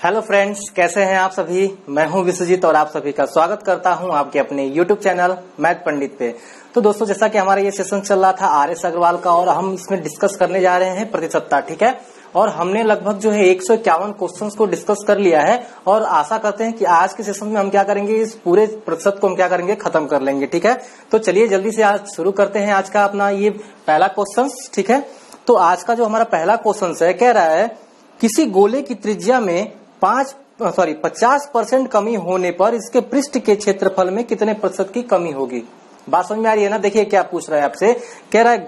Hello friends, कैसे हैं आप सभी। मैं हूं विश्वजीत और आप सभी का स्वागत करता हूं आपके अपने यूट्यूब चैनल मैथ पंडित पे। तो दोस्तों, जैसा कि हमारा ये सेशन चल रहा था आर.एस. अग्रवाल का और हम इसमें डिस्कस करने जा रहे हैं प्रतिशतता, ठीक है। और हमने लगभग जो है 151 क्वेश्चंस को डिस्कस कर लिया है और आशा करते हैं कि आज के सेशन में हम क्या करेंगे, इस पूरे प्रतिशत को हम क्या करेंगे, खत्म कर लेंगे, ठीक है। तो चलिए जल्दी से आज शुरू करते हैं आज का अपना ये पहला क्वेश्चन, ठीक है। तो आज का जो हमारा पहला क्वेश्चन है, कह रहा है किसी गोले की त्रिज्या में 50% कमी होने पर इसके पृष्ठ के क्षेत्रफल में कितने प्रतिशत की कमी होगी। बात समझ में आ रही है ना। देखिए क्या पूछ रहा है आपसे, कह रहा है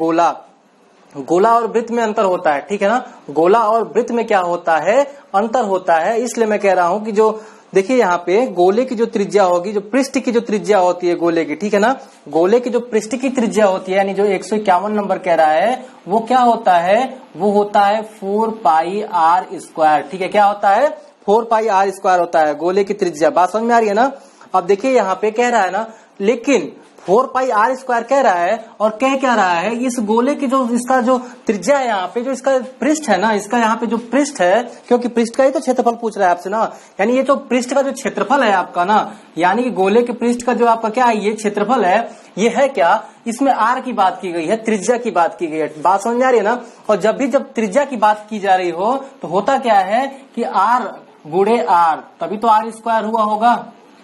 गोला और वृत्त में अंतर होता है, ठीक है ना। गोला और वृत्त में क्या होता है, अंतर होता है। इसलिए मैं कह रहा हूं कि जो देखिए यहाँ पे गोले की जो त्रिज्या होगी, जो पृष्ठ की जो त्रिज्या होती है गोले की, ठीक है ना। गोले की जो पृष्ठ की त्रिज्या होती है, यानी जो 151 नंबर कह रहा है, वो क्या होता है, वो होता है 4πr², ठीक है। क्या होता है, 4πr² होता है गोले की त्रिज्या। बात समझ में आ रही है ना। अब देखिए यहाँ पे कह रहा है ना, लेकिन 4πr² कह रहा है और कह क्या रहा है, इस गोले की जो इसका जो त्रिज्या है, यहाँ पे जो इसका पृष्ठ है ना, इसका यहाँ पे जो पृष्ठ है, क्योंकि पृष्ठ का ही तो क्षेत्रफल पूछ रहा है आपसे ना, यानी ये जो पृष्ठ का जो क्षेत्रफल है आपका ना, यानी कि गोले के पृष्ठ का जो आपका क्या है, ये क्षेत्रफल है, ये है क्या, इसमें आर की बात की गई है, त्रिज्या की बात की गई है। बात समझ में आ रही है ना। और जब त्रिज्या की बात की जा रही हो तो होता क्या है कि आर गुणे आर, तभी तो r² हुआ होगा,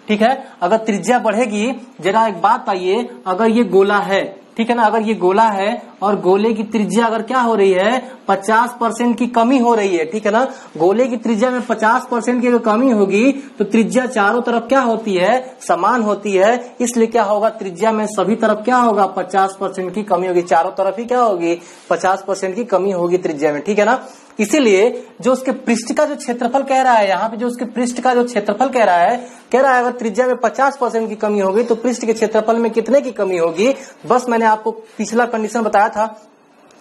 ठीक है। अगर त्रिज्या बढ़ेगी, जरा एक बात आइए, अगर ये गोला है, ठीक है ना, अगर ये गोला है और गोले की त्रिज्या अगर क्या हो रही है, 50% की कमी हो रही है, ठीक है ना। गोले की त्रिज्या में 50% की अगर कमी होगी तो त्रिज्या चारों तरफ क्या होती है, समान होती है। इसलिए क्या होगा, त्रिज्या में सभी तरफ क्या होगा, 50% की कमी होगी, चारों तरफ ही क्या होगी, 50% की कमी होगी त्रिज्या में, ठीक है ना। इसीलिए जो उसके पृष्ठ का जो क्षेत्रफल कह रहा है, यहाँ पे जो उसके पृष्ठ का जो क्षेत्रफल कह रहा है अगर त्रिज्या में 50% की कमी होगी तो पृष्ठ के क्षेत्रफल में कितने की कमी होगी। बस मैंने आपको पिछला कंडीशन बताया था,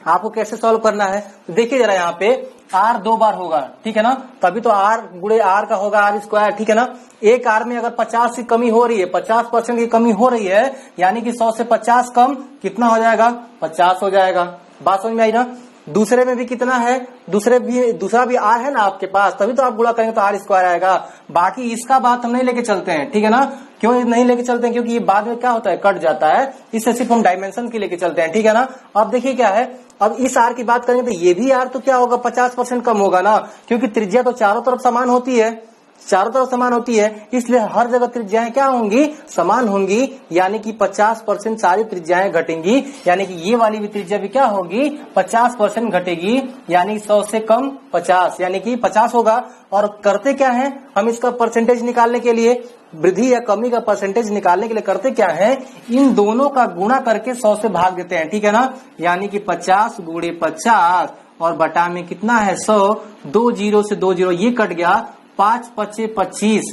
आपको कैसे सॉल्व करना है। तो देखिए जरा, यहाँ पे r 2 बार होगा, ठीक है ना, तभी तो r गुणे r का होगा r², ठीक है ना। एक r में अगर 50 की कमी हो रही है, 50% की कमी हो रही है, यानी कि 100 से 50 कम कितना हो जाएगा, 50 हो जाएगा। बात समझ में आई ना। दूसरे में भी कितना है, दूसरा भी r है ना आपके पास, तभी तो आप गुणा करेंगे तो r² आएगा। बाकी इसका बात हम नहीं लेके चलते हैं, ठीक है ना। क्यों नहीं लेके चलते हैं, क्योंकि ये बाद में क्या होता है, कट जाता है। इससे सिर्फ हम डायमेंशन की लेके चलते हैं, ठीक है ना। अब देखिए क्या है, अब इस r की बात करेंगे तो ये भी r तो क्या होगा, 50% कम होगा ना, क्योंकि त्रिज्या तो चारों तरफ समान होती है, चारों तरफ समान होती है, इसलिए हर जगह त्रिज्याएं क्या होंगी, समान होंगी, यानी कि 50% सारी त्रिज्याएं घटेंगी, यानी कि ये वाली भी त्रिज्या भी क्या होगी, 50% घटेगी, यानी 100 से कम 50, यानी कि 50 होगा। और करते क्या है, हम इसका परसेंटेज निकालने के लिए, वृद्धि या कमी का परसेंटेज निकालने के लिए करते क्या है, इन दोनों का गुणा करके 100 से भाग देते हैं, ठीक है ना। यानी कि 50 गुणे 50 और बटा में कितना है 100, 2 0 से 2 0 ये कट गया, 5 5 25,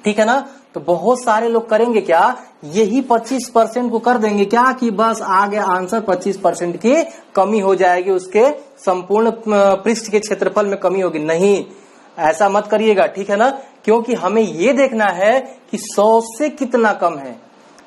ठीक है ना। तो बहुत सारे लोग करेंगे क्या, यही 25% को कर देंगे क्या, कि बस आ गया आंसर, 25% की कमी हो जाएगी, उसके संपूर्ण पृष्ठ के क्षेत्रफल में कमी होगी। नहीं, ऐसा मत करिएगा, ठीक है ना, क्योंकि हमें ये देखना है कि 100 से कितना कम है,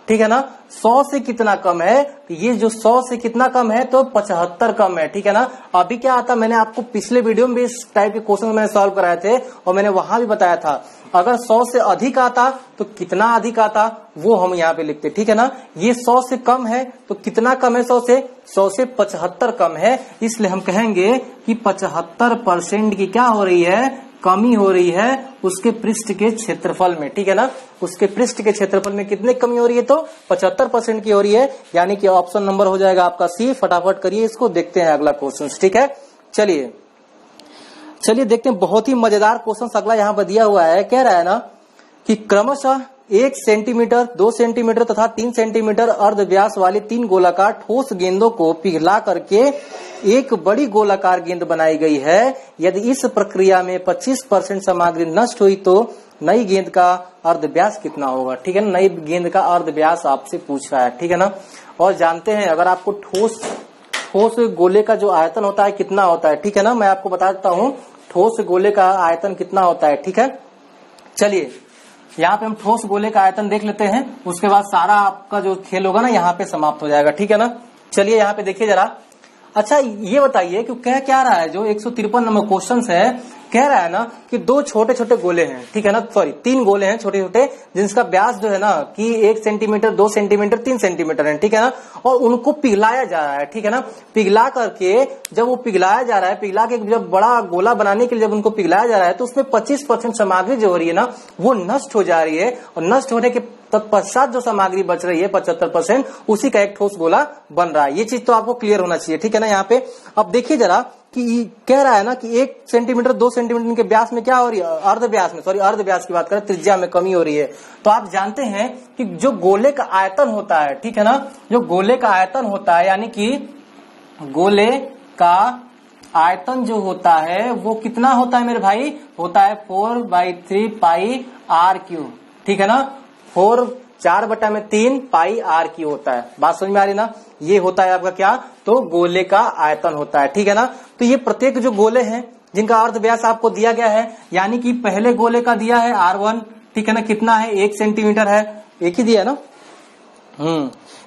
ठीक है ना। 100 से कितना कम है, तो ये जो 100 से कितना कम है, तो 75 कम है, ठीक है ना। अभी क्या आता, मैंने आपको पिछले वीडियो में भी इस टाइप के क्वेश्चन मैंने सॉल्व कराए थे और मैंने वहां भी बताया था, अगर 100 से अधिक आता तो कितना अधिक आता, वो हम यहाँ पे लिखते, ठीक है ना। ये 100 से कम है तो कितना कम है, 100 से 75 कम है। इसलिए हम कहेंगे कि 75% की क्या हो रही है, कमी हो रही है उसके पृष्ठ के क्षेत्रफल में, ठीक है ना। उसके पृष्ठ के क्षेत्रफल में कितने कमी हो रही है, तो 75% की हो रही है, यानी कि ऑप्शन नंबर हो जाएगा आपका सी। फटाफट करिए इसको, देखते हैं अगला क्वेश्चन, ठीक है। चलिए देखते हैं, बहुत ही मजेदार क्वेश्चन अगला यहाँ पर दिया हुआ है। कह रहा है ना कि क्रमशः 1 सेंटीमीटर, 2 सेंटीमीटर तथा 3 सेंटीमीटर अर्ध व्यास वाले 3 गोलाकार ठोस गेंदों को पिघला करके एक बड़ी गोलाकार गेंद बनाई गई है। यदि इस प्रक्रिया में 25% सामग्री नष्ट हुई तो नई गेंद का अर्ध व्यास कितना होगा, ठीक है ना। नई गेंद का अर्ध व्यास आपसे पूछ रहा है, ठीक है ना। और जानते हैं, अगर आपको ठोस गोले का जो आयतन होता है कितना होता है, ठीक है ना, मैं आपको बता देता हूँ ठोस गोले का आयतन कितना होता है, ठीक है। चलिए यहाँ पे हम ठोस गोले का आयतन देख लेते हैं, उसके बाद सारा आपका जो खेल होगा ना यहाँ पे समाप्त हो जाएगा, ठीक है ना। चलिए यहाँ पे देखिए जरा, अच्छा ये बताइए कि कह क्या रहा है, जो 153 नंबर क्वेश्चन है, कह रहा है ना कि दो छोटे छोटे गोले हैं, ठीक है ना, सॉरी 3 गोले हैं छोटे छोटे, जिसका व्यास जो है ना कि 1 सेंटीमीटर 2 सेंटीमीटर 3 सेंटीमीटर है, ठीक है ना, और उनको पिघलाया जा रहा है, ठीक है ना। पिघला करके जब वो पिघलाया जा रहा है, पिघला के जब बड़ा गोला बनाने के लिए जब उनको पिघलाया जा रहा है, तो उसमें 25% सामग्री जो हो रही है ना वो नष्ट हो जा रही है, और नष्ट होने के तत्पश्चात जो सामग्री बच रही है 75%, उसी का एक ठोस गोला बन रहा है। ये चीज तो आपको क्लियर होना चाहिए, ठीक है ना। यहाँ पे अब देखिए जरा कि कह रहा है ना कि 1 सेंटीमीटर 2 सेंटीमीटर के व्यास में क्या हो रही है, अर्ध व्यास में, सॉरी अर्ध व्यास की बात करें, त्रिज्या में कमी हो रही है। तो आप जानते हैं कि जो गोले का आयतन होता है, ठीक है ना, जो गोले का आयतन होता है, यानी कि गोले का आयतन जो होता है वो कितना होता है मेरे भाई, होता है 4/3 पाई आर क्यू, ठीक है ना। 4/3 पाई आर क्यू होता है। बात समझ में आ रही ना। ये होता है आपका क्या, तो गोले का आयतन होता है, ठीक है ना। तो ये प्रत्येक जो गोले हैं जिनका अर्ध व्यास आपको दिया गया है, यानी कि पहले गोले का दिया है R1, ठीक है ना, कितना है 1 सेंटीमीटर है, एक ही दिया है ना,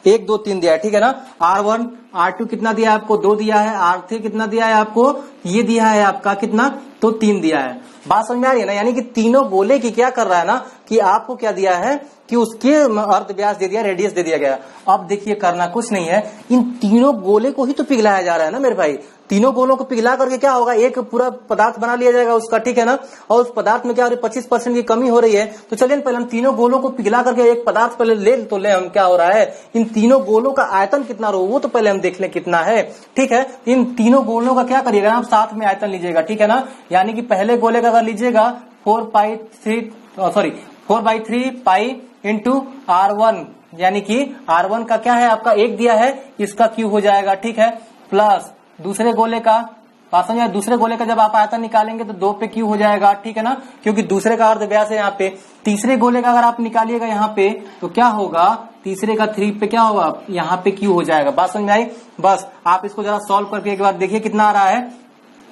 1 2 3 दिया है, ठीक है ना। R1 R2 कितना दिया है आपको, 2 दिया है, R3 कितना दिया है आपको, ये दिया है आपका कितना, तो 3 दिया है। बात समझ में आ रही है ना। यानी कि तीनों गोले की क्या कर रहा है ना कि आपको क्या दिया है कि उसके अर्ध व्यास दे दिया, रेडियस दे दिया गया। अब देखिए करना कुछ नहीं है, इन तीनों गोले को ही तो पिघलाया जा रहा है ना मेरे भाई। तीनों गोलों को पिघला करके क्या होगा, एक पूरा पदार्थ बना लिया जाएगा उसका, ठीक है ना। और उस पदार्थ में क्या हो रही है, 25% की कमी हो रही है। तो चलिए पहले हम तीनों गोलों को पिघला करके एक पदार्थ पहले ले हम क्या हो रहा है, इन तीनों गोलों का आयतन कितना रहो वो तो पहले हम देख लें कितना है, ठीक है। इन तीनों गोलों का क्या करिएगा, आप साथ में आयतन लीजिएगा, ठीक है ना। यानी कि पहले गोले का अगर लीजिएगा 4/3 पाई इंटू R1, यानी कि R1 का क्या है आपका 1 दिया है, इसका क्यू हो जाएगा, ठीक है, प्लस दूसरे गोले का, दूसरे गोले का जब आप आयतन निकालेंगे तो 2 पे क्यू हो जाएगा, ठीक है ना, क्योंकि दूसरे का अर्ध व्यास है यहाँ पे। तीसरे गोले का अगर आप निकालिएगा यहाँ पे तो क्या होगा, तीसरे का 3 पे क्या होगा, यहाँ पे क्यू हो जाएगा। बात समझ में आई। बस आप इसको जरा सॉल्व करके एक बार देखिए कितना आ रहा है,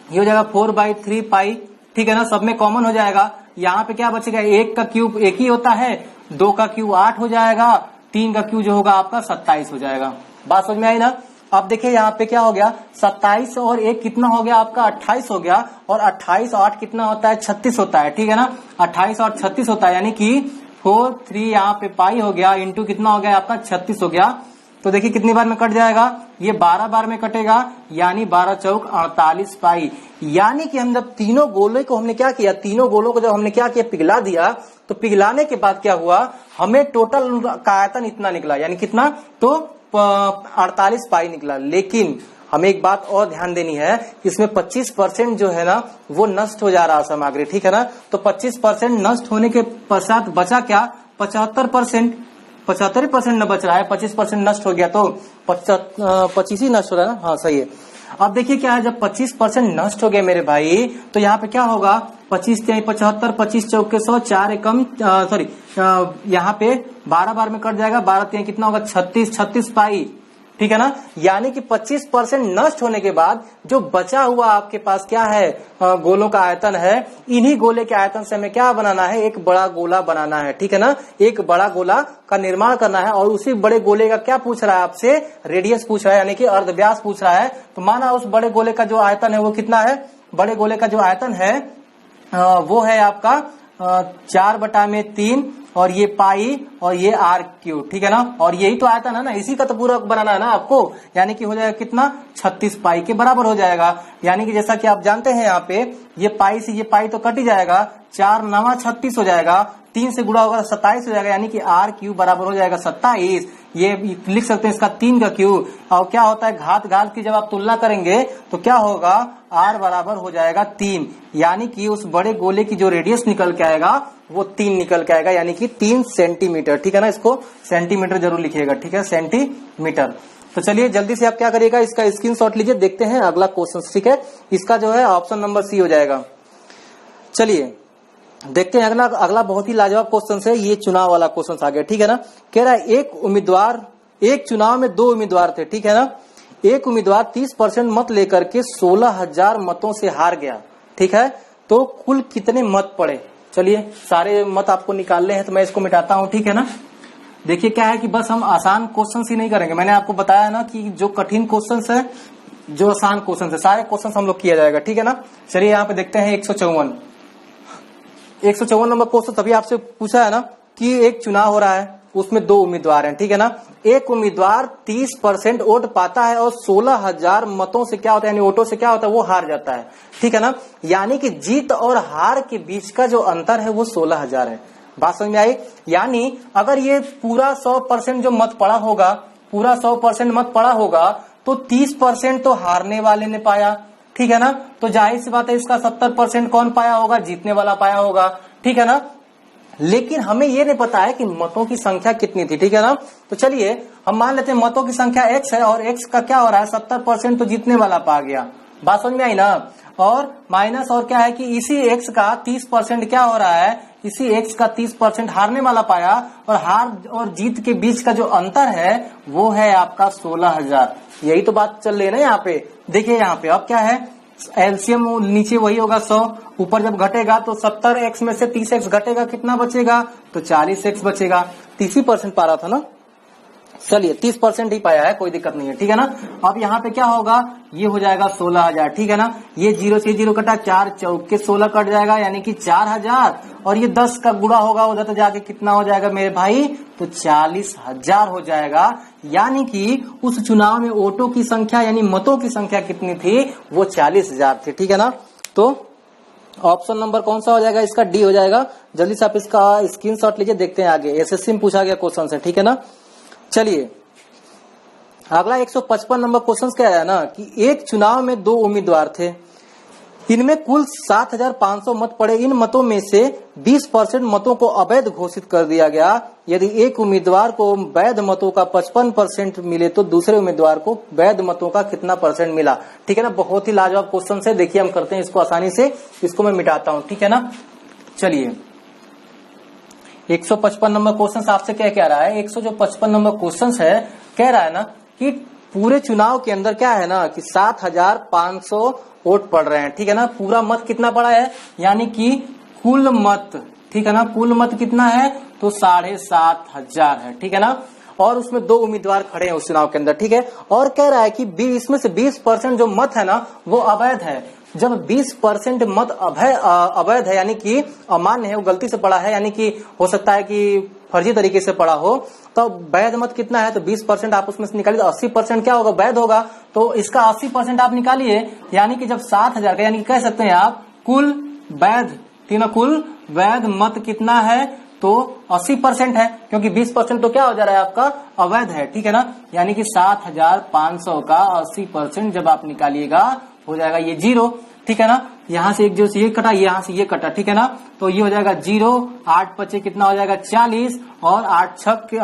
ये हो जाएगा 4/3 पाई, ठीक है ना, सब में कॉमन हो जाएगा। यहाँ पे क्या बचेगा, 1 का क्यूब 1 ही होता है, 2 का क्यूब 8 हो जाएगा, 3 का क्यूब जो होगा आपका 27 हो जाएगा। बात समझ में आई ना। अब देखिए यहाँ पे क्या हो गया, 27 और 1 कितना हो गया आपका 28 हो गया, और 28 और 8 कितना होता है 36 होता है, ठीक है ना। 28 और 36 होता है, यानी कि 4/3 यहाँ पे पाई हो गया इंटू कितना हो गया आपका 36 हो गया। तो देखिए कितनी बार में कट जाएगा, ये 12 बार में कटेगा, यानी 12 चौक 48 पाई। यानी कि हम जब तीनों गोले को हमने क्या किया, तीनों गोलों को जब हमने क्या किया, पिघला दिया, तो पिघलाने के बाद क्या हुआ, हमें टोटल का आयतन इतना निकला, यानी कितना, तो 48 पाई निकला। लेकिन हमें एक बात और ध्यान देनी है, इसमें 25% जो है ना वो नष्ट हो जा रहा है सामग्री, ठीक है ना। तो 25% नष्ट होने के पश्चात बचा क्या, 75%, 75% न बच रहा है, 25% नष्ट हो गया तो 25 ही नष्ट हो रहा है ना, हाँ सही है। अब देखिए क्या है, जब 25% नष्ट हो गया मेरे भाई, तो यहाँ पे क्या होगा, 25 3 75, 25 चौक 100, 4 एकम सॉरी यहाँ पे 12 बार में कट जाएगा, 12 3 कितना होगा 36 पाई, ठीक है ना। यानी कि 25% नष्ट होने के बाद जो बचा हुआ आपके पास क्या है, गोलों का आयतन है, इन्हीं गोले के आयतन से हमें क्या बनाना है, एक बड़ा गोला बनाना है, ठीक है ना। एक बड़ा गोला का निर्माण करना है, और उसी बड़े गोले का क्या पूछ रहा है आपसे, रेडियस पूछ रहा है, यानी कि अर्धव्यास पूछ रहा है। तो माना उस बड़े गोले का जो आयतन है वो कितना है, बड़े गोले का जो आयतन है वो है आपका 4/3 और ये पाई और ये आर क्यू, ठीक है ना। और यही तो आयतन है ना, इसी का तो पूरा बनाना है ना आपको, यानी कि हो जाएगा कितना 36 पाई के बराबर हो जाएगा। यानी कि जैसा कि आप जानते हैं यहाँ पे ये पाई से ये पाई तो कट ही जाएगा, 4 9 36 हो जाएगा, 3 से गुणा होगा 27 हो जाएगा, यानी कि आर क्यू बराबर हो जाएगा 27। ये लिख सकते हैं इसका 3 का क्यू। और क्या होता है, घात की जब आप तुलना करेंगे तो क्या होगा, आर बराबर हो जाएगा 3, यानी कि उस बड़े गोले की जो रेडियस निकल के आएगा वो 3 निकल के आएगा, यानी कि 3 सेंटीमीटर, ठीक है ना। इसको सेंटीमीटर जरूर लिखिएगा, ठीक है, सेंटीमीटर। तो चलिए जल्दी से आप क्या करिएगा, इसका स्क्रीनशॉट लीजिए, देखते हैं अगला क्वेश्चन, ठीक है। इसका जो है ऑप्शन नंबर सी हो जाएगा। चलिए देखते हैं अगला बहुत ही लाजवाब क्वेश्चन है, ये चुनाव वाला क्वेश्चन आ गया, ठीक है ना। कह रहा है एक चुनाव में 2 उम्मीदवार थे, ठीक है ना। एक उम्मीदवार 30% मत लेकर के 16,000 मतों से हार गया, ठीक है। तो कुल कितने मत पड़े, चलिए सारे मत आपको निकालने हैं, तो मैं इसको मिटाता हूं, ठीक है ना। देखिए क्या है कि बस हम आसान क्वेश्चन ही नहीं करेंगे, मैंने आपको बताया ना कि जो कठिन क्वेश्चन है जो आसान क्वेश्चन है, सारे क्वेश्चन हम लोग किया जाएगा, ठीक है ना। चलिए यहाँ पे देखते हैं 154 नंबर क्वेश्चन तभी आपसे पूछा है ना कि एक चुनाव हो रहा है, उसमें 2 उम्मीदवार हैं, ठीक है ना। एक उम्मीदवार 30% वोट पाता है और 16,000 मतों से क्या होता है, यानी वोटों से क्या होता है, वो हार जाता है, ठीक है ना। यानी कि जीत और हार के बीच का जो अंतर है वो 16,000 है। बात समझ में आई। यानी अगर ये पूरा 100% जो मत पड़ा होगा, पूरा 100% मत पड़ा होगा तो 30% तो हारने वाले ने पाया, ठीक है ना। तो जाहिर सी बात है इसका 70% कौन पाया होगा, जीतने वाला पाया होगा, ठीक है ना। लेकिन हमें ये नहीं पता है कि मतों की संख्या कितनी थी, ठीक है ना। तो चलिए हम मान लेते हैं मतों की संख्या x है और x का क्या हो रहा है 70% तो जीतने वाला पा गया। बात समझ में आई ना। और माइनस और क्या है कि इसी x का 30% क्या हो रहा है, इसी x का 30% हारने वाला पाया और हार और जीत के बीच का जो अंतर है वो है आपका 16,000। यही तो बात चल रही है ना यहाँ पे। देखिए यहाँ पे अब क्या है, एलसीएम नीचे वही होगा 100, ऊपर जब घटेगा तो 70x में से 30x घटेगा, कितना बचेगा, तो 40x बचेगा। 30% पा रहा था ना, चलिए 30% ही पाया है, कोई दिक्कत नहीं है, ठीक है ना। अब यहाँ पे क्या होगा, ये हो जाएगा 16,000, ठीक है ना। ये 0 से 0 कटा, 4 चौके 16 कट जाएगा, यानी कि 4,000 और ये 10 का गुणा होगा उधर तो जाके कितना हो जाएगा मेरे भाई, तो 40,000 हो जाएगा। यानी कि उस चुनाव में वोटों की संख्या यानी मतों की संख्या कितनी थी, वो 40,000 थी, ठीक है ना। तो ऑप्शन नंबर कौन सा हो जाएगा, इसका डी हो जाएगा। जल्दी से आप इसका स्क्रीनशॉट लीजिए, देखते हैं आगे। एसएससी में पूछा गया क्वेश्चन है, ठीक है ना। चलिए अगला 155 नंबर क्वेश्चन क्या है ना कि एक चुनाव में 2 उम्मीदवार थे, इनमें कुल 7,500 मत पड़े। इन मतों में से 20% मतों को अवैध घोषित कर दिया गया। यदि एक उम्मीदवार को वैध मतों का 55% मिले तो दूसरे उम्मीदवार को वैध मतों का कितना परसेंट मिला, ठीक है ना। बहुत ही लाजवाब क्वेश्चन है, देखिए हम करते हैं इसको आसानी से। इसको मैं मिटाता हूं, ठीक है ना। चलिए 155 नंबर क्वेश्चन आपसे क्या कह रहा है, 155 नंबर क्वेश्चन है, कह रहा है ना कि पूरे चुनाव के अंदर क्या है ना कि 7,500 वोट पड़ रहे हैं, ठीक है ना। पूरा मत कितना पड़ा है, यानी कि कुल मत, ठीक है ना, कुल मत कितना है, तो 7,500 है, ठीक है ना। और उसमें 2 उम्मीदवार खड़े हैं उस चुनाव के अंदर, ठीक है। और कह रहा है कि इसमें से 20% जो मत है ना वो अवैध है। जब 20% मत अवैध है यानी कि अमान्य है, वो गलती से पड़ा है, यानी कि हो सकता है कि फर्जी तरीके से पड़ा हो, तो वैध मत कितना है, तो 20% आप उसमें से निकालिए, तो 80% क्या होगा, वैध होगा। तो इसका 80% आप निकालिए, यानी कि जब 7,000 का, यानी कह सकते हैं आप कुल वैध, तीनों कुल वैध मत कितना है, तो 80% है, क्योंकि 20% तो क्या हो जा रहा है आपका अवैध है, ठीक है ना। यानी कि 7,500 का 80% जब आप निकालिएगा हो जाएगा ये 0, ठीक है ना। यहाँ से एक जो ये कटा, यहाँ से ये कटा, ठीक है ना। तो ये हो जाएगा 0, 8 पचे कितना हो जाएगा 40 और 8 सते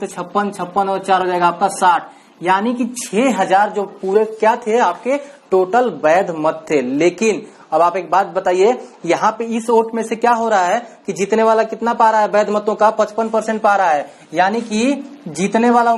56, 56 और 4 हो जाएगा आपका 60। यानी कि 6,000 जो पूरे क्या थे आपके टोटल वैध मत थे। लेकिन अब आप एक बात बताइए, यहाँ पे इस वोट में से क्या हो रहा है कि जीतने वाला कितना पा रहा है, वैध मतों का 55% पा रहा है। यानी कि जीतने वाला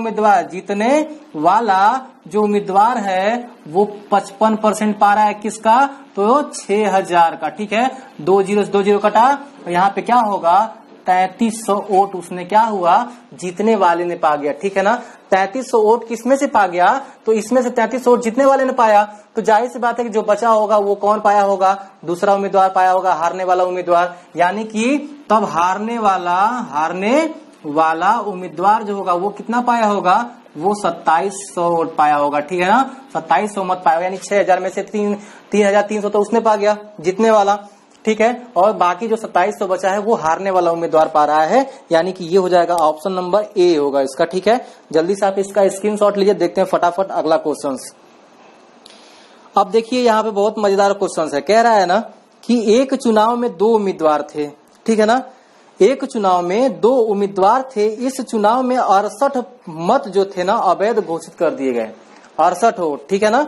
जो उम्मीदवार है वो 55% पा रहा है, किसका, तो 6,000 का, ठीक है। 2 0 से 2 0 कटा, यहाँ पे क्या होगा 3300 वोट उसने क्या हुआ, जीतने वाले ने पा गया, ठीक है ना। 3300 वोट किसमें से पा गया, तो इसमें से 3300 वोट जीतने वाले ने पाया। तो जाहिर सी बात है कि जो बचा होगा वो कौन पाया होगा, दूसरा उम्मीदवार पाया होगा, हारने वाला उम्मीदवार। यानी कि तब हारने वाला उम्मीदवार जो होगा वो कितना पाया होगा, वो 2700 वोट पाया होगा, ठीक है ना। 2700 मत पाया, यानी 6,000 में से 3,300 तो उसने पा गया जीतने वाला, ठीक है। और बाकी जो 2700 बचा है वो हारने वाला उम्मीदवार पा रहा है। यानी कि ये हो जाएगा ऑप्शन नंबर ए होगा इसका, ठीक है। जल्दी से आप इसका स्क्रीनशॉट लीजिए, देखते हैं फटाफट अगला क्वेश्चन। अब देखिए यहाँ पे बहुत मजेदार क्वेश्चन है, कह रहा है ना कि एक चुनाव में 2 उम्मीदवार थे, ठीक है ना। एक चुनाव में 2 उम्मीदवार थे, इस चुनाव में 68 मत जो थे ना अवैध घोषित कर दिए गए, 68 वोट, ठीक है ना।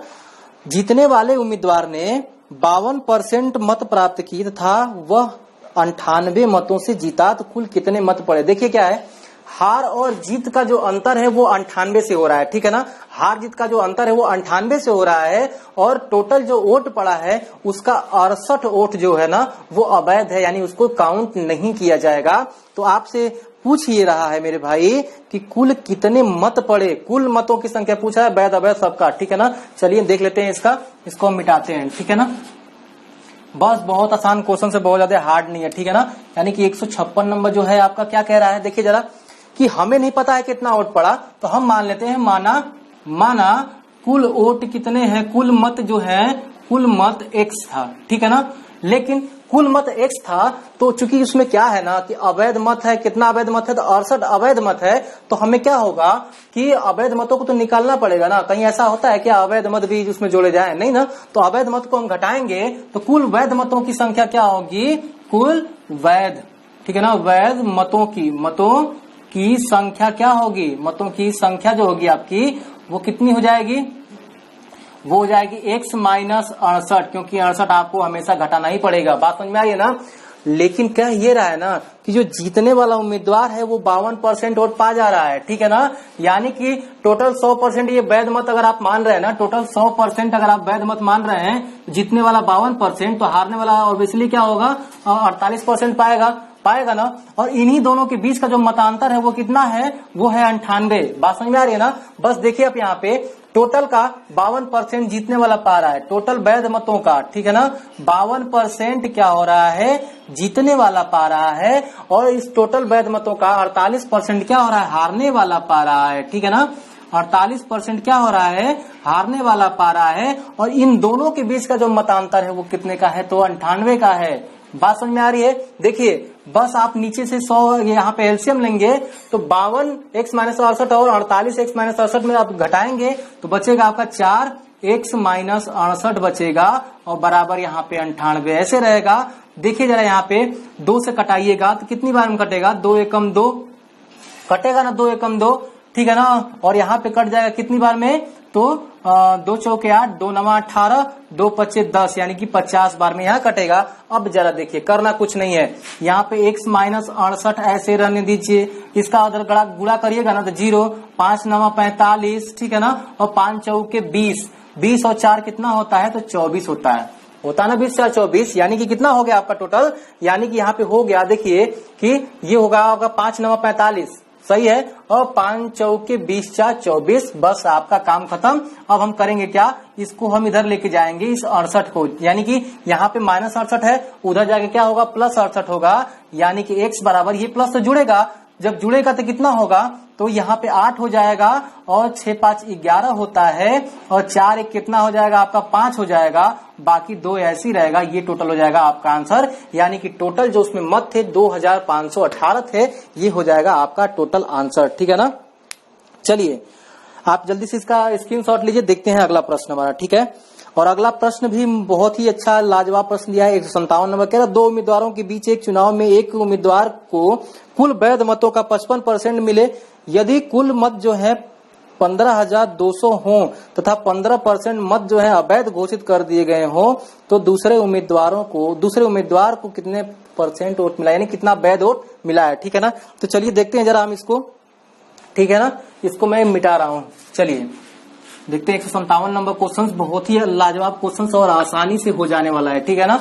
जीतने वाले उम्मीदवार ने 52% मत प्राप्त किए था, वह 98 मतों से जीता, तो कुल कितने मत पड़े। देखिए क्या है, हार और जीत का जो अंतर है वो 98 से हो रहा है, ठीक है ना। हार जीत का जो अंतर है वो 98 से हो रहा है और टोटल जो वोट पड़ा है उसका 68 वोट जो है ना वो अवैध है, यानी उसको काउंट नहीं किया जाएगा। तो आपसे पूछ ये रहा है मेरे भाई कि कुल कितने मत पड़े, कुल मतों की संख्या पूछा है, वैध अवैध सबका, ठीक है ना। चलिए देख लेते हैं इसको हम मिटाते हैं, ठीक है ना। बस बहुत आसान क्वेश्चन से, बहुत ज्यादा हार्ड नहीं है, ठीक है ना। यानी कि 156 नंबर जो है आपका क्या कह रहा है, देखिए जरा कि हमें नहीं पता है कितना वोट पड़ा, तो हम मान लेते हैं माना कुल वोट कितने हैं, कुल मत जो है, कुल मत x था, ठीक है ना। लेकिन कुल मत x था, तो चूंकि उसमें क्या है ना कि अवैध मत है, कितना अवैध मत है, तो 68 अवैध मत है। तो हमें क्या होगा कि अवैध मतों को तो निकालना पड़ेगा ना, कहीं ऐसा होता है क्या अवैध मत भी उसमें जोड़े जाए, नहीं ना। तो अवैध मत को हम घटाएंगे तो कुल वैध मतों की संख्या क्या होगी, कुल वैध, ठीक है ना, वैध मतों की संख्या क्या होगी, मतों की संख्या जो होगी आपकी वो कितनी हो जाएगी, वो हो जाएगी x माइनस 68, क्योंकि 68 आपको हमेशा घटाना ही पड़ेगा। बात समझ में आ रही है ना। लेकिन क्या ये रहा है ना कि जो जीतने वाला उम्मीदवार है वो 52% वोट पा जा रहा है, ठीक है ना। यानी कि टोटल 100% ये वैध मत अगर आप मान रहे हैं ना, टोटल 100% अगर आप वैध मत मान रहे हैं, जीतने वाला 52%, तो हारने वाला ऑब्वियसली क्या होगा 48% पाएगा ना। और इन्हीं दोनों के बीच का जो मतांतर है वो कितना है, वो है 98। बात समझ में आ रही है ना। बस देखिए आप यहाँ पे टोटल का 52% जीतने वाला पा रहा है, टोटल वैध मतों का, ठीक है ना, 52% क्या हो रहा है, जीतने वाला पा रहा है। और इस टोटल वैध मतों का 48% क्या हो रहा है, हारने वाला पा रहा है, ठीक है ना। 48% क्या हो रहा है, हारने वाला पा रहा है। और इन दोनों के बीच का जो मतांतर है वो कितने का है, तो 98 का है। बात समझ में आ रही है। देखिए बस आप नीचे से 100 यहाँ पे एलसीएम लेंगे तो 52x माइनस 68 और 48x माइनस 68 में आप घटाएंगे तो बचेगा आपका 4x माइनस 68 बचेगा, और बराबर यहाँ पे 98 ऐसे रहेगा। देखिए जरा यहाँ पे 2 से कटाइएगा तो कितनी बार में कटेगा, 2 एकम 2 कटेगा ना, 2 एकम 2, ठीक है ना। और यहाँ पे कट जाएगा कितनी बार में, तो 2 चौके 8, 2 नवा 18, 2 पच्चे 10, यानी कि 50 बार में यहाँ कटेगा। अब जरा देखिए करना कुछ नहीं है, यहाँ पे x माइनस 68 ऐसे रहने दीजिए, इसका अगर गुणा करिएगा ना तो 0, 5 नवा 45, ठीक है ना, और 5 चौके 20, 20 और 4 कितना होता है, तो 24 होता है ना, 20 4 24, यानी कि कितना हो गया आपका टोटल, यानी कि यहाँ पे हो गया देखिए कि ये होगा आपका 5 नवा 45, सही है, और 5 चौके 20 4 24, बस आपका काम खत्म। अब हम करेंगे क्या, इसको हम इधर लेके जाएंगे इस 68 को, यानी कि यहाँ पे माइनस 68 है, उधर जाके क्या होगा प्लस 68 होगा, यानी कि x बराबर ये प्लस तो जुड़ेगा, जब जुड़ेगा तो कितना होगा, तो यहाँ पे 8 हो जाएगा, और 6 5 11 होता है, और 4 1 कितना हो जाएगा आपका 5 हो जाएगा, बाकी 2 ऐसे ही रहेगा। ये टोटल हो जाएगा आपका आंसर, यानी कि टोटल जो उसमें मत थे 2518 थे, ये हो जाएगा आपका टोटल आंसर, ठीक है ना। चलिए आप जल्दी से इसका स्क्रीनशॉट लीजिए, देखते हैं अगला प्रश्न हमारा, ठीक है। और अगला प्रश्न भी बहुत ही अच्छा लाजवाब प्रश्न दिया है, 157 नंबर कह रहा, 2 उम्मीदवारों के बीच एक चुनाव में एक उम्मीदवार को कुल वैध मतों का 55% मिले, यदि कुल मत जो है 15,200 हो तथा 15% मत जो है अवैध घोषित कर दिए गए हो, तो दूसरे उम्मीदवार को कितने % वोट मिला, यानी कितना वैध वोट मिला है, ठीक है ना। तो चलिए देखते हैं जरा हम इसको, ठीक है ना, इसको मैं मिटा रहा हूं। चलिए देखते हैं 157 नंबर क्वेश्चन, बहुत ही लाजवाब क्वेश्चन और आसानी से हो जाने वाला है, ठीक है ना।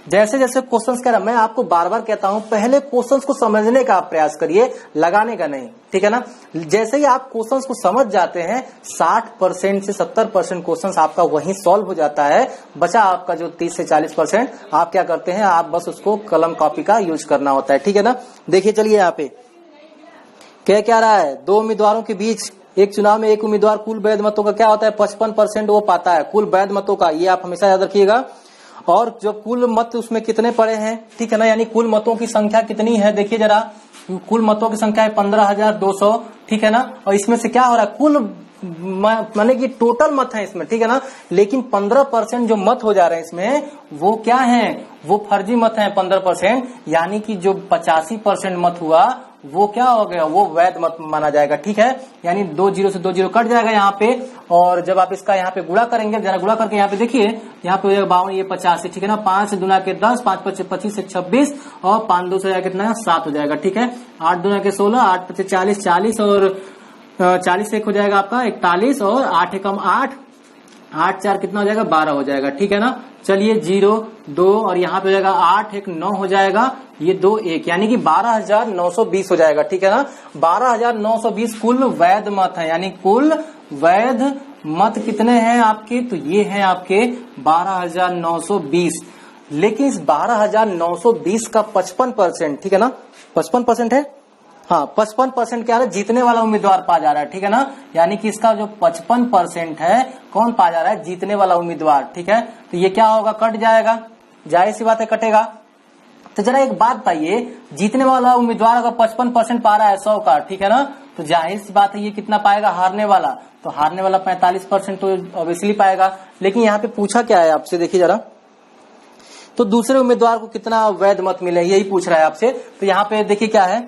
जैसे जैसे क्वेश्चंस कह रहा, मैं आपको बार बार कहता हूं पहले क्वेश्चंस को समझने का आप प्रयास करिए, लगाने का नहीं, ठीक है ना। जैसे ही आप क्वेश्चंस को समझ जाते हैं 60% से 70% क्वेश्चंस आपका वहीं सॉल्व हो जाता है, बचा आपका जो 30 से 40% आप क्या करते हैं, आप बस उसको कलम कॉपी का यूज करना होता है, ठीक है ना। देखिए चलिए यहाँ पे क्या रहा है, 2 उम्मीदवारों के बीच एक चुनाव में एक उम्मीदवार कुल वैध मतों का क्या होता है 55% वो पाता है, कुल वैध मतों का, ये आप हमेशा याद रखिएगा। और जो कुल मत उसमें कितने पड़े हैं, ठीक है ना, यानी कुल मतों की संख्या कितनी है, देखिए जरा, कुल मतों की संख्या है 15,200, ठीक है ना। और इसमें से क्या हो रहा है, कुल माने कि टोटल मत है इसमें, ठीक है ना, लेकिन 15% जो मत हो जा रहे हैं इसमें वो क्या है, वो फर्जी मत है 15%, यानी कि जो 85% मत हुआ वो क्या हो गया, वो वैध मत माना जाएगा, ठीक है। यानी 2 0 से 2 0 कट जाएगा यहाँ पे, और जब आप इसका यहाँ पे गुणा करेंगे, जरा गुणा करके यहाँ पे देखिए, यहाँ पे हो जाएगा 52, ये 85, ठीक है ना, 5 दूना के 10, 5 5 25 से 26, और 5 2 से कितना है 7 हो जाएगा, ठीक है। 8 दूना के 16, 8 5 40, 40 और 40 से 1 हो जाएगा आपका 41, और 8 एकम 8, 8 4 कितना हो जाएगा 12 हो जाएगा, ठीक है ना। चलिए 0 2 और यहाँ पे हो जाएगा 8 1 9 हो जाएगा, ये 2 1 यानी कि 12,920 हो जाएगा, ठीक है ना। 12,920 कुल वैध मत है, यानी कुल वैध मत कितने हैं आपके, तो ये हैं आपके 12,920। लेकिन इस 12,920 का 55%, ठीक है ना, 55% है, हाँ 55% क्या है, जीतने वाला उम्मीदवार पा जा रहा है, ठीक है ना। यानी कि इसका जो 55% है कौन पा जा रहा है, जीतने वाला उम्मीदवार, ठीक है। तो ये क्या होगा, कट जाएगा, जाहिर सी बात है कटेगा। तो जरा एक बात बताइए, जीतने वाला उम्मीदवार अगर 55% पा रहा है 100 का, ठीक है ना, तो जाहिर सी बात है ये कितना पाएगा, हारने वाला, तो हारने वाला 45% तो ऑब्वियसली पाएगा। लेकिन यहाँ पे पूछा क्या है आपसे, देखिए जरा, तो दूसरे उम्मीदवार को कितना वैध मत मिले यही पूछ रहा है आपसे। तो यहाँ पे देखिए क्या है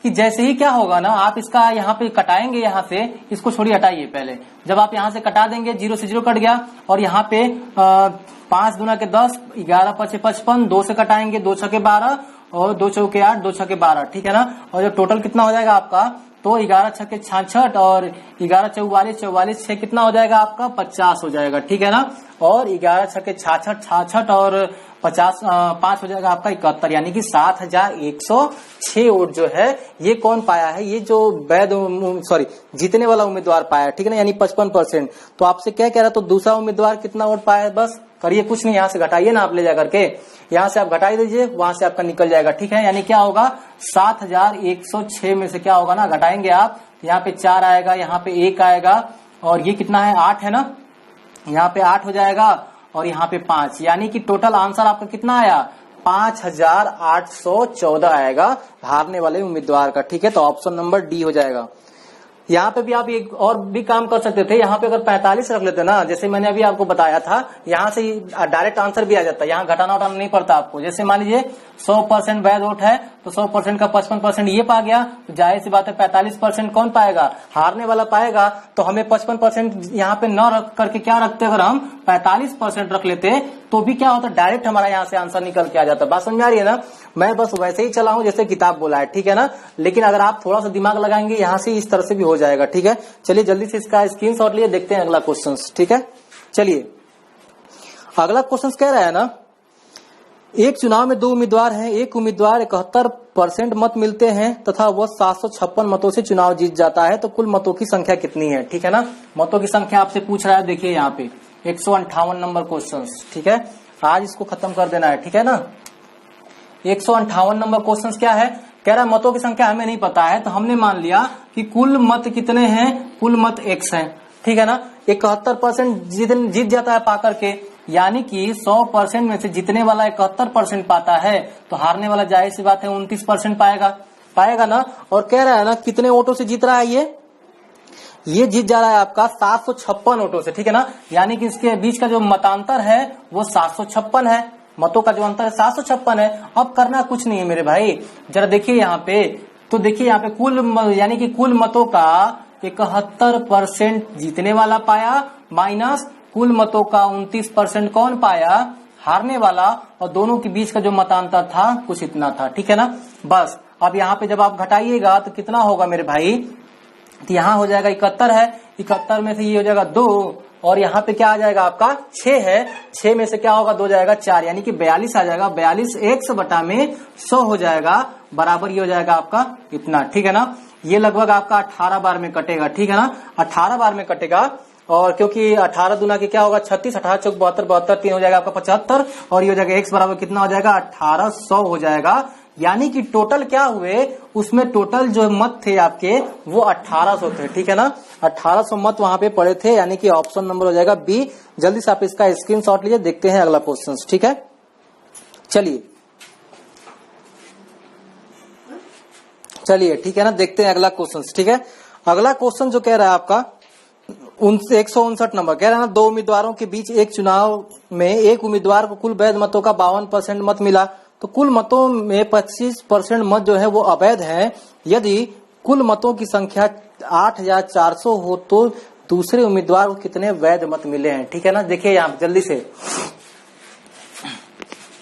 कि जैसे ही क्या होगा ना, आप इसका यहाँ पे कटाएंगे, यहाँ से इसको छोड़िए, हटाइए पहले। जब आप यहाँ से कटा देंगे, 0 से 0 कट गया, और यहाँ पे 5 दूना के 10, 11 5 55, 2 से कटाएंगे, 2 6 12 और 2 चौके 8, 2 6 12, ठीक है ना। और जो टोटल कितना हो जाएगा आपका, तो 11 6 66 और 11 44 44 6 कितना हो जाएगा आपका 50 हो जाएगा, ठीक है ना। और 11 6 66 और 50 5 हो जाएगा आपका 71, यानी कि 7,106 वोट जो है ये कौन पाया है, ये जो वैध जीतने वाला उम्मीदवार पाया है, ठीक है ना, यानी 55%। तो आपसे क्या कह रहा है, तो दूसरा उम्मीदवार कितना वोट पाया है, बस करिए कुछ नहीं, यहाँ से घटाइए ना आप ले जाकर के, यहाँ से आप घटाई दीजिए, वहां से आपका निकल जाएगा, ठीक है। यानी क्या होगा, 7,106 में से क्या होगा ना, घटाएंगे आप, यहाँ पे 4 आएगा, यहाँ पे 1 आएगा, और ये कितना है 8 है ना, यहाँ पे 8 हो जाएगा, और यहाँ पे 5, यानी कि टोटल आंसर आपका कितना आया, 5,814 आएगा हारने वाले उम्मीदवार का, ठीक है। तो ऑप्शन नंबर डी हो जाएगा। यहाँ पे भी आप एक और भी काम कर सकते थे, यहाँ पे अगर 45 रख लेते ना, जैसे मैंने अभी आपको बताया था, यहाँ से डायरेक्ट आंसर भी आ जाता है, यहाँ घटाना उठाना नहीं पड़ता आपको। जैसे मान लीजिए 100% वैध वोट है, तो 100% का 55% ये पा गया, तो जाहिर सी बात है 45% कौन पाएगा, हारने वाला पाएगा। तो हमें 55% यहाँ पे न रख करके क्या रखते, अगर हम 45% रख लेते तो भी क्या होता, डायरेक्ट हमारा यहाँ से आंसर निकल के आ जाता। बात समझ आ रही है ना, मैं बस वैसे ही चला हूं जैसे किताब बोला है, ठीक है ना। लेकिन अगर आप थोड़ा सा दिमाग लगाएंगे, यहाँ से इस तरह से भी हो जाएगा, ठीक है। चलिए जल्दी से इसका स्क्रीनशॉट लिए देखते हैं अगला क्वेश्चन, ठीक है। चलिए अगला क्वेश्चन कह रहा है ना, एक चुनाव में 2 उम्मीदवार हैं, एक उम्मीदवार 71% मत मिलते हैं तथा वह 756 मतों से चुनाव जीत जाता है, तो कुल मतों की संख्या कितनी है, ठीक है ना। मतों की संख्या आपसे पूछ रहा है, देखिए यहाँ पे 158 नंबर क्वेश्चन, ठीक है। आज इसको खत्म कर देना है, ठीक है ना। 158 नंबर क्वेश्चन क्या है, कह रहा है मतों की संख्या हमें नहीं पता है, तो हमने मान लिया कि कुल मत कितने हैं, कुल मत x हैं, ठीक है ना। 71% जीत जाता है पाकर के, यानी कि 100% में से जीतने वाला 71% पाता है, तो हारने वाला जाहिर सी बात है 29% पाएगा ना। और कह रहा है ना कितने वोटों से जीत रहा है, ये जीत जा रहा है आपका 756 वोटों से, ठीक है ना। यानी कि इसके बीच का जो मतांतर है वो 756 है, मतों का जो अंतर है 756 है। अब करना कुछ नहीं है मेरे भाई, जरा देखिए यहाँ पे, तो देखिए यहाँ पे कुल यानी कि कुल मतों का 71% जीतने वाला पाया, माइनस कुल मतों का 29% कौन पाया, हारने वाला, और दोनों के बीच का जो मतांतर था कुछ इतना था, ठीक है ना। बस अब यहाँ पे जब आप घटाइएगा तो कितना होगा मेरे भाई, तो यहाँ हो जाएगा 71 है, 71 में से ये हो जाएगा 2, और यहाँ पे क्या आ जाएगा आपका 6 है, 6 में से क्या होगा 2 जाएगा 4, यानी कि 42 आ जाएगा। 42 100/100 हो जाएगा, बराबर ये हो जाएगा आपका इतना, ठीक है ना। ये लगभग आपका 18 बार में कटेगा, ठीक है ना, 18 बार में कटेगा। और क्योंकि 18 दूना के क्या होगा 36, 18 चौक 72, 72 3 हो जाएगा आपका 75, और ये हो जाएगा x बराबर कितना हो जाएगा 1800 हो जाएगा। यानी कि टोटल क्या हुए, उसमें टोटल जो मत थे आपके वो 1800 थे, ठीक है ना। 1800 मत वहां पे पड़े थे, यानी कि ऑप्शन नंबर हो जाएगा बी। जल्दी से आप इसका स्क्रीनशॉट लीजिए, देखते हैं अगला क्वेश्चन, ठीक है। चलिए ठीक है ना, देखते हैं अगला क्वेश्चन, ठीक है। अगला क्वेश्चन जो कह रहा है आपका 159 नंबर, कह रहा है ना 2 उम्मीदवारों के बीच एक चुनाव में एक उम्मीदवार को कुल वैध मतों का 52% मत मिला, तो कुल मतों में 25% मत जो है वो अवैध है। यदि कुल मतों की संख्या 8,400 हो तो दूसरे उम्मीदवार को कितने वैध मत मिले हैं, ठीक है ना। देखिए यहाँ जल्दी से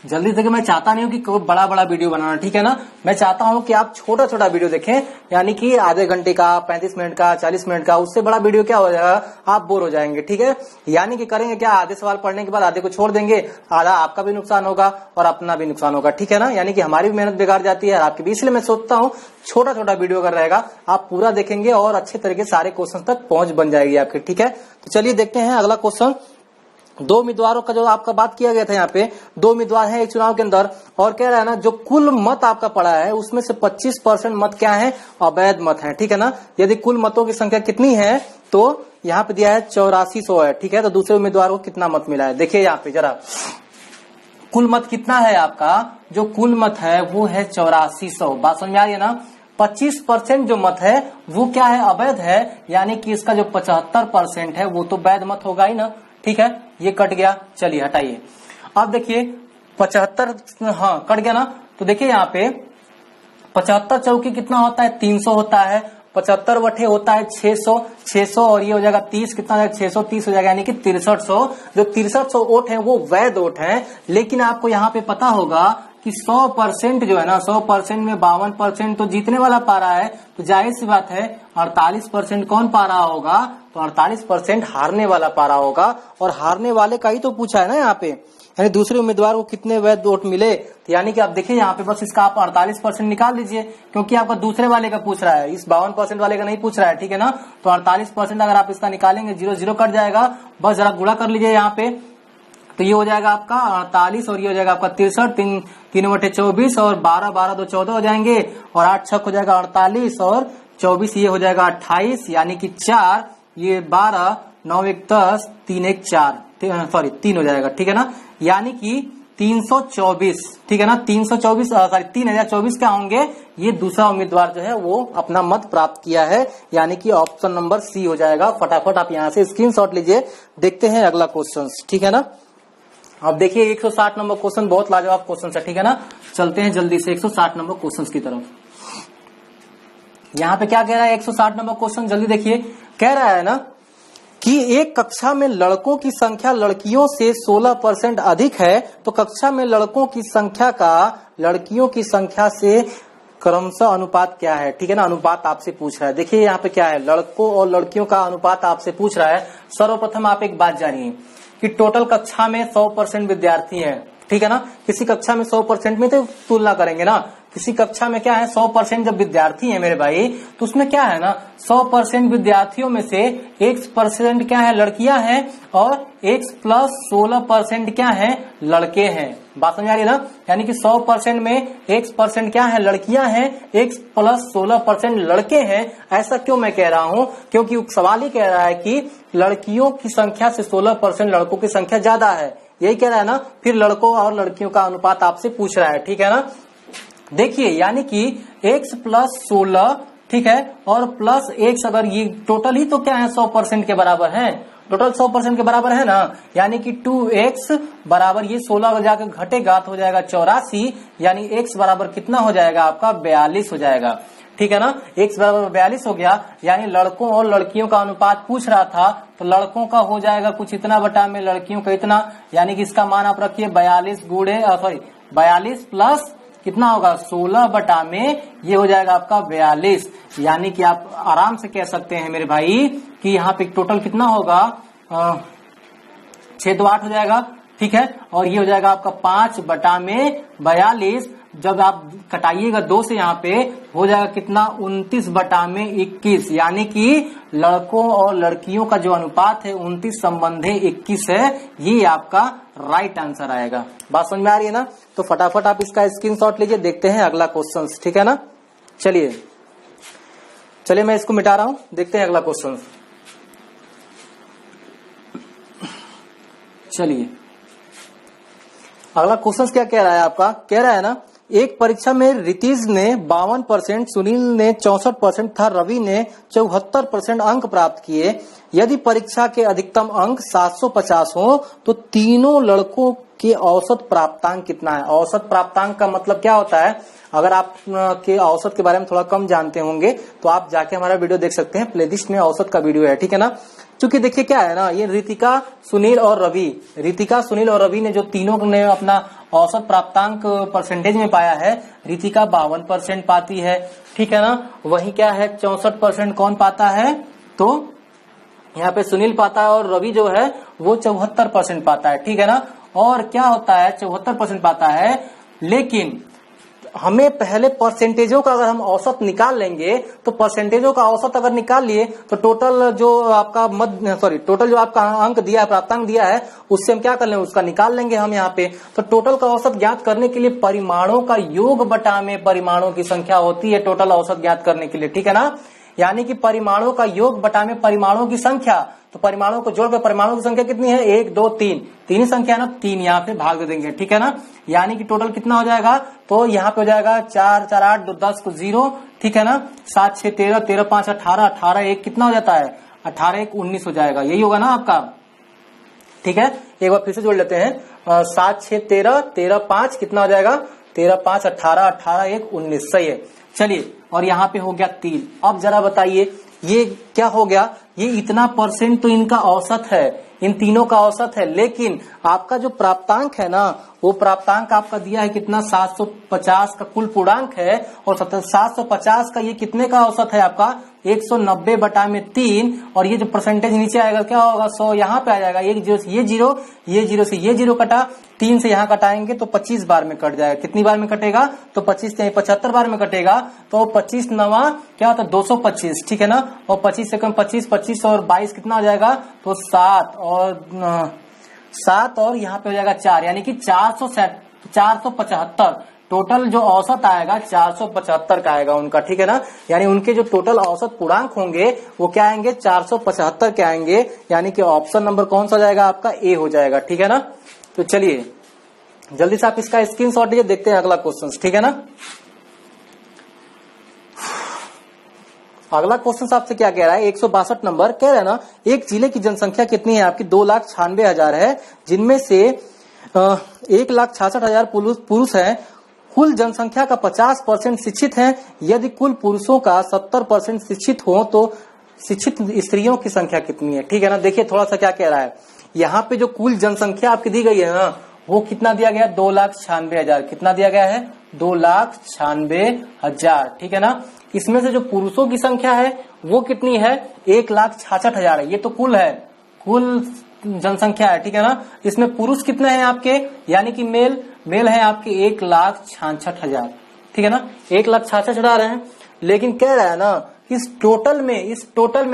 जल्दी से, मैं चाहता नहीं हूँ कि कोई बड़ा बड़ा वीडियो बनाना, ठीक है ना। मैं चाहता हूँ कि आप छोटा छोटा वीडियो देखें, यानी कि आधे घंटे का, 35 मिनट का, 40 मिनट का। उससे बड़ा वीडियो क्या हो जाएगा, आप बोर हो जाएंगे, ठीक है। यानी कि करेंगे क्या, आधे सवाल पढ़ने के बाद आधे को छोड़ देंगे, आधा आपका भी नुकसान होगा और अपना भी नुकसान होगा, ठीक है ना। यानी कि हमारी भी मेहनत बेकार जाती है, आपकी भी। इसलिए मैं सोचता हूँ छोटा छोटा वीडियो अगर रहेगा, आप पूरा देखेंगे और अच्छे तरीके सारे क्वेश्चन तक पहुंच बन जाएगी आपकी, ठीक है। तो चलिए देखते हैं अगला क्वेश्चन। 2 उम्मीदवारों का जो आपका बात किया गया था, यहाँ पे 2 उम्मीदवार हैं एक चुनाव के अंदर, और कह रहा है ना जो कुल मत आपका पड़ा है उसमें से 25% मत क्या है, अवैध मत है, ठीक है ना। यदि कुल मतों की संख्या कितनी है तो यहाँ पे दिया है 8400 है, ठीक है। तो दूसरे उम्मीदवार को कितना मत मिला है, देखिए यहाँ पे जरा कुल मत कितना है आपका, जो कुल मत है वो है 8400। बात समझ में आ रही है ना। 25% जो मत है वो क्या है, अवैध है, यानी कि इसका जो 75% है वो तो वैध मत होगा ही ना, ठीक है। ये कट गया, चलिए हटाइए। अब देखिए 75, हाँ कट गया ना। तो देखिए यहाँ पे 75 चौकी कितना होता है, 300 होता है। 75 वठे होता है 600 और ये हो जाएगा 30, कितना हो जाएगा 630 हो जाएगा, यानी कि 6300। जो 6300 वोट है वो वैध वोट है। लेकिन आपको यहाँ पे पता होगा कि 100% जो है ना, 100% में 52% तो जीतने वाला पा रहा है, तो जाहिर सी बात है 48% कौन पा रहा होगा, तो 48% हारने वाला पा रहा होगा। और हारने वाले का ही तो पूछा है ना यहाँ पे, यानी दूसरे उम्मीदवार को कितने वैध वोट मिले। तो यानी कि आप देखिए यहाँ पे बस इसका आप 48% निकाल लीजिए, क्योंकि आपका दूसरे वाले का पूछ रहा है, इस 52% वाले का नहीं पूछ रहा है, ठीक है ना। तो 48% अगर आप इसका निकालेंगे, 0 कट जाएगा, बस जरा गुणा कर लीजिए यहाँ पे। तो ये हो जाएगा आपका 48 और ये हो जाएगा आपका 63, 3 बटे 24 और 12, 12 2 14 हो जाएंगे, और 8 छक हो जाएगा 48 और 24 ये हो जाएगा 28, यानी कि 4, ये 12, 9 1 10, 3 1 4, सॉरी 3 हो जाएगा, ठीक है ना। यानी कि 324, ठीक है ना। 324 सॉरी 3024 क्या होंगे, ये दूसरा उम्मीदवार जो है वो अपना मत प्राप्त किया है, यानी कि ऑप्शन नंबर सी हो जाएगा। फटाफट आप यहाँ से स्क्रीनशॉट लीजिए। देखते हैं अगला क्वेश्चन, ठीक है ना। अब देखिए 160 नंबर क्वेश्चन बहुत लाजवाब क्वेश्चन है, ठीक है ना। चलते हैं जल्दी से 160 नंबर क्वेश्चन की तरफ। यहाँ पे क्या कह रहा है 160 नंबर क्वेश्चन, जल्दी देखिए। कह रहा है ना कि एक कक्षा में लड़कों की संख्या लड़कियों से 16% अधिक है, तो कक्षा में लड़कों की संख्या का लड़कियों की संख्या से क्रमशः अनुपात क्या है, ठीक है ना। अनुपात आपसे पूछ रहा है। देखिए यहाँ पे क्या है, लड़कों और लड़कियों का अनुपात आपसे पूछ रहा है। सर्वप्रथम आप एक बात जानिए कि टोटल कक्षा में 100% विद्यार्थी हैं, ठीक है ना। किसी कक्षा में 100% में तो तुलना करेंगे ना, किसी कक्षा में क्या है 100% जब विद्यार्थी है मेरे भाई, तो उसमें क्या है ना 100% विद्यार्थियों में से X% क्या है, लड़कियां हैं, और X + 16% क्या है, लड़के हैं। बात समझ आ रही है ना। यानी कि 100% में X% क्या है, लड़कियां हैं, X + 16% लड़के हैं। ऐसा क्यों मैं कह रहा हूं, क्योंकि सवाल ही कह रहा है कि लड़कियों की संख्या से 16% लड़कों की संख्या ज्यादा है, यही कह रहा है ना। फिर लड़कों और लड़कियों का अनुपात आपसे पूछ रहा है, ठीक है ना। देखिए यानी कि X + 16, ठीक है, और प्लस X, अगर ये टोटल ही तो क्या है 100% के बराबर है, टोटल 100% के बराबर है ना। यानी कि 2X बराबर ये 16 जाकर घटेगा तो हो जाएगा 84, यानी X बराबर कितना हो जाएगा आपका 42 हो जाएगा, ठीक है ना। X बराबर 42 हो गया। यानी लड़कों और लड़कियों का अनुपात पूछ रहा था, तो लड़कों का हो जाएगा कुछ इतना बटा में लड़कियों का इतना, यानी कि इसका मान आप रखिए 42 प्लस कितना होगा 16 बटा में ये हो जाएगा आपका 42। यानी कि आप आराम से कह सकते हैं मेरे भाई कि यहाँ पे टोटल कितना होगा 6 2 8 हो जाएगा, ठीक है। और ये हो जाएगा आपका 5 बटा में 42। जब आप कटाइएगा 2 से यहाँ पे हो जाएगा कितना 29 बटा में 21। यानी कि लड़कों और लड़कियों का जो अनुपात है 29/21 है। ये आपका राइट आंसर आएगा। बात समझ में आ रही है ना। तो फटाफट आप इसका स्क्रीनशॉट लीजिए। देखते हैं अगला क्वेश्चन, ठीक है ना। चलिए मैं इसको मिटा रहा हूं, देखते हैं अगला क्वेश्चन। चलिए अगला क्वेश्चन क्या कह रहा है आपका, कह रहा है ना एक परीक्षा में रितीश ने 52%, सुनील ने 64% तथा रवि ने 74% अंक प्राप्त किए। यदि परीक्षा के अधिकतम अंक 750 हो तो तीनों लड़कों के औसत प्राप्तांक कितना है। औसत प्राप्तांक का मतलब क्या होता है, अगर आप के औसत के बारे में थोड़ा कम जानते होंगे तो आप जाके हमारा वीडियो देख सकते हैं, प्लेलिस्ट में औसत का वीडियो है, ठीक है ना। क्योंकि देखिए क्या है ना, ये रितिका सुनील और रवि ने जो तीनों ने अपना औसत प्राप्तांक परसेंटेज में पाया है, रितिका 52% पाती है, ठीक है ना। वही क्या है 64% कौन पाता है, तो यहाँ पे सुनील पाता है, और रवि जो है वो 74% पाता है, ठीक है ना। और क्या होता है 74% पाता है, लेकिन हमें पहले परसेंटेजों का अगर हम औसत निकाल लेंगे, तो परसेंटेजों का औसत अगर निकाल लिए तो टोटल जो आपका टोटल जो आपका अंक दिया है, प्राप्तांक दिया है, उससे हम क्या कर लेंगे, उसका निकाल लेंगे हम यहाँ पे। तो टोटल का औसत ज्ञात करने के लिए परिमाणों का योग बटा में परिमाणों की संख्या होती है टोटल औसत ज्ञात करने के लिए, ठीक है ना। यानी कि परिमाणों का योग बटा में परिमाणों की संख्या, तो परिमाणों को जोड़कर परिमाणों की संख्या कितनी है, 1 2 3, तीन ही संख्या ना, 3 यहाँ पे भाग दे देंगे, ठीक है ना। यानी कि टोटल कितना हो जाएगा, तो यहाँ पे हो जाएगा 4 4 8 2 10 को 0, ठीक है ना। 7 6 13, 13 5 18, 18 1 कितना हो जाता है, 18 1 19 हो जाएगा, यही होगा ना आपका, ठीक है। एक बार फिर से जोड़ लेते हैं, 7 6 13, 13 5 कितना हो जाएगा, 13 5 18, 18 1 19, सही है। चलिए, और यहाँ पे हो गया 3। अब जरा बताइए ये क्या हो गया, ये इतना परसेंट तो इनका औसत है, इन तीनों का औसत है, लेकिन आपका जो प्राप्तांक है ना, वो प्राप्तांक आपका दिया है कितना, 750 का कुल पूर्णांक है, और 750 का ये कितने का औसत है आपका, 190 बटा में 3, और ये जो परसेंटेज नीचे आएगा क्या होगा, 100 यहाँ पे आ जाएगा, एक जीरो से ये जीरो से ये जीरो कटा, 3 से यहाँ कटाएंगे तो 25 बार में कट जाएगा। कितनी बार में कटेगा, तो 25 से 75 बार में कटेगा, तो 25 नवा क्या होता है 225, ठीक है ना। और 25 से कम 25, 25 और 22 कितना हो जाएगा, तो 7 और यहाँ पे हो जाएगा 4, यानी कि 475 टोटल जो औसत आएगा 475 का आएगा उनका, ठीक है ना। यानी उनके जो टोटल औसत पूर्णांक होंगे वो क्या आएंगे, 475 के आएंगे, यानी कि ऑप्शन नंबर कौन सा जाएगा आपका, ए हो जाएगा, ठीक है ना। तो चलिए जल्दी से आप इसका स्क्रीनशॉट लीजिए, देखते हैं अगला क्वेश्चन, ठीक है ना। अगला क्वेश्चन आपसे क्या कह रहा है, 162 नंबर कह रहा है ना, एक जिले की जनसंख्या कितनी है आपकी, 2,96,000 है, जिनमें से 1,66,000 पुरुष है, कुल जनसंख्या का 50% शिक्षित है, यदि कुल पुरुषों का 70% शिक्षित हो तो शिक्षित स्त्रियों की संख्या कितनी है, ठीक है ना। देखिए थोड़ा सा क्या कह रहा है, यहाँ पे जो कुल जनसंख्या आपकी दी गई है ना, वो कितना दिया गया, 2,96,000, कितना दिया गया है, 2,96,000, ठीक है ना। इसमें से जो पुरुषों की संख्या है वो कितनी है, 1,66,000 है, ये तो कुल है, कुल जनसंख्या है, ठीक है ना। इसमें पुरुष कितने हैं आपके, यानी कि मेल है आपके 1,66,000, ठीक है ना, 1,66,000 है। लेकिन कह रहा है ना, इस टोटल में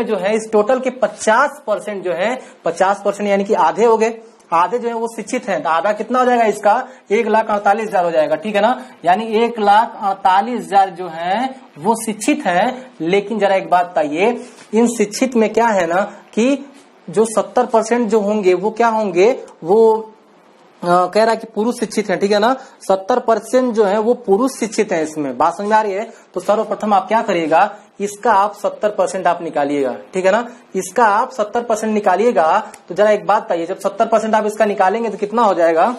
जो है, इस टोटल के 50% जो है, 50% यानी कि आधे हो गए, आधे जो है वो शिक्षित हैं, तो आधा कितना हो जाएगा इसका, 1,48,000 हो जाएगा, ठीक है ना। यानी 1,48,000 जो है वो शिक्षित है। लेकिन जरा एक बात बताइए, इन शिक्षित में क्या है ना, कि जो 70% जो होंगे वो क्या होंगे, वो कह रहा है कि पुरुष शिक्षित है, ठीक है ना। 70% जो है वो पुरुष शिक्षित है, इसमें बात समझ में आ रही है। तो सर्वप्रथम आप क्या करिएगा, इसका आप 70% आप निकालिएगा, ठीक है ना। इसका आप 70% निकालिएगा, तो जरा एक बात बताइए, जब 70% आप इसका निकालेंगे तो कितना हो जाएगा,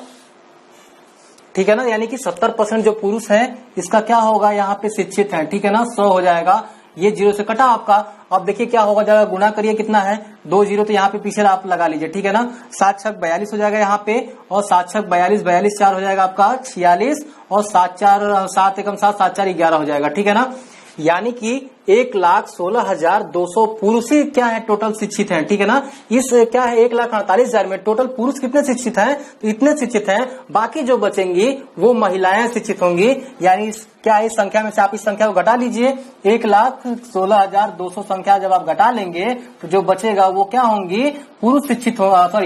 ठीक है ना। यानी कि 70% जो पुरुष है इसका क्या होगा, यहाँ पे शिक्षित है, ठीक है ना, 100 हो जाएगा, ये 0 से कटा आपका। अब देखिए क्या होगा, जरा गुना करिए, कितना है 2 0, तो यहाँ पे पीछे आप लगा लीजिए, ठीक है ना। 7 6 42 हो जाएगा यहाँ पे, और 7 6 42, 42 4 हो जाएगा आपका 46, और 7 4 7 1 7 7 4 11 हो जाएगा, ठीक है ना। यानी कि 1,16,200 पुरुष ही क्या है टोटल शिक्षित हैं, ठीक है ना। इस क्या है 1,48,000 में टोटल पुरुष कितने शिक्षित हैं, तो इतने शिक्षित हैं, बाकी जो बचेंगी वो महिलाएं शिक्षित होंगी। यानी क्या इस संख्या में से आप इस संख्या को घटा लीजिए, 1,16,200 संख्या जब आप घटा लेंगे तो जो बचेगा वो क्या होंगी, पुरुष शिक्षित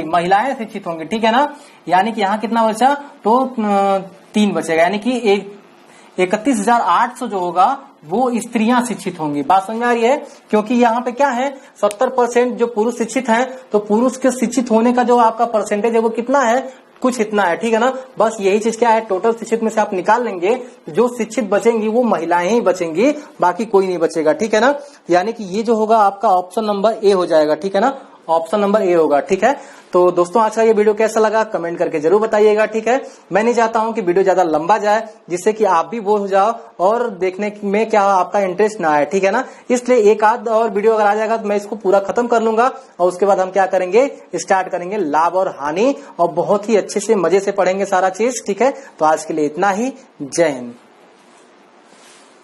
महिलाएं शिक्षित होंगी, ठीक है ना। यानी कि यहाँ कितना बचा, तो 3 बचेगा, यानी कि 31,800 जो होगा वो स्त्रियां शिक्षित होंगी। बात समझ में आ रही है, क्योंकि यहाँ पे क्या है 70% जो पुरुष शिक्षित हैं, तो पुरुष के शिक्षित होने का जो आपका परसेंटेज है वो कितना है, कुछ इतना है, ठीक है ना। बस यही चीज क्या है, टोटल शिक्षित में से आप निकाल लेंगे, जो शिक्षित बचेंगी वो महिलाएं ही बचेंगी, बाकी कोई नहीं बचेगा, ठीक है ना। यानी कि ये जो होगा आपका ऑप्शन नंबर ए हो जाएगा, ठीक है ना, ऑप्शन नंबर ए होगा। ठीक है, तो दोस्तों आज का ये वीडियो कैसा लगा कमेंट करके जरूर बताइएगा। ठीक है, मैं नहीं चाहता हूं कि वीडियो ज्यादा लंबा जाए जिससे कि आप भी बोर हो जाओ और देखने में क्या आपका इंटरेस्ट ना आए। ठीक है ना, इसलिए एक आध और वीडियो अगर आ जाएगा तो मैं इसको पूरा खत्म कर लूंगा और उसके बाद हम क्या करेंगे, स्टार्ट करेंगे लाभ और हानि, और बहुत ही अच्छे से मजे से पढ़ेंगे सारा चीज। ठीक है, तो आज के लिए इतना ही। जय हिंद।